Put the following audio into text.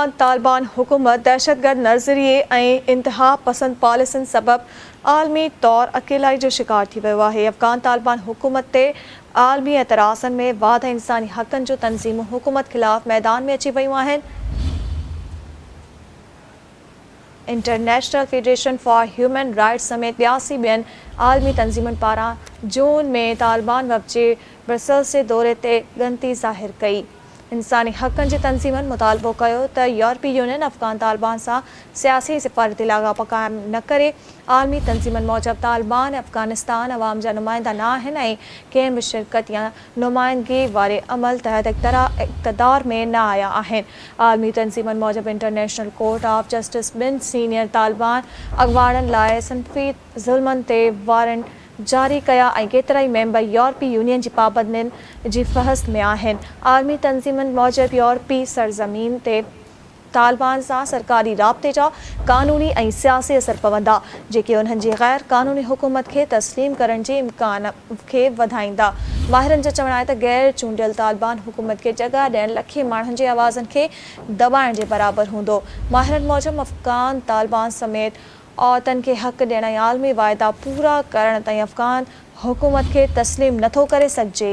अफ़गान तालिबान हुकूमत दहशतगर्द नज़रिए ऐं इंतहा पसंद पॉलिसियुनि सबबि आलमी तौरु अकेलाई जो शिकार थी वियो आहे। अफ़गान तालिबान हुकूमत ते आलमी एतराज़नि में वाध इंसानी हक़नि जो तंज़ीमूं हुकूमत ख़िलाफ़ मैदान में अची वियूं आहिनि। International federation for human rights समेत 82 ॿियनि आलमी तंज़ीमुनि पारां जून में तालिबान वफ़द जे ब्रसेल्स जे दौरे ते ॻणिती ज़ाहिर कई। इंसानी हक़नि जी तंज़ीमुनि मुतालबो कयो त यूरोपी यूनियन अफ़गान तालिबान सां सियासी सिफ़ारती लाॻापा क़ाइमु न करे। आलमी तंज़ीमुनि मूजिबि तालिबान अफ़गानिस्तान अवाम जा नुमाइंदा न आहिनि ऐं कंहिं बि शिरकत या नुमाइंदगी वारे अमल तहत इक़्तिदार में न आया आहिनि। आलमी तंज़ीमुनि मूजिबि इंटरनेशनल कोर्ट ऑफ जस्टिस ॿिनि सीनियर तालिबान अॻुवाणनि लाइ सनफ़ी ज़ुल्मनि ते वारंट जारी कया ऐं केतिरा ई मेंबर यूरोपी यूनियन जी पाबंदियुनि जी फ़हरिस्त में आहिनि। आलमी तंज़ीमुनि मूजिबि यूरोपी सरज़मीन ते तालिबान सां सरकारी राब्ते जा क़ानूनी ऐं सियासी असर पवंदा, जेके उन्हनि जी ग़ैर क़ानूनी हुकूमत खे तस्लीम करण जे इम्कान खे वधाईंदा। माहिरनि जो चवणु आहे त गैर चूंडियल तालिबान हुकूमत खे जॻह ॾियणु लखे माण्हुनि जे आवाज़नि खे दॿाइण जे बराबरि हूंदो। माहिरनि मूजिबि अफ़गान तालिबान समेत औरतुनि खे हक़ ॾियण ऐं आलमी वाइदा पूरा करण ताईं अफ़गान हुकूमत खे तस्लीम नथो करे सघिजे।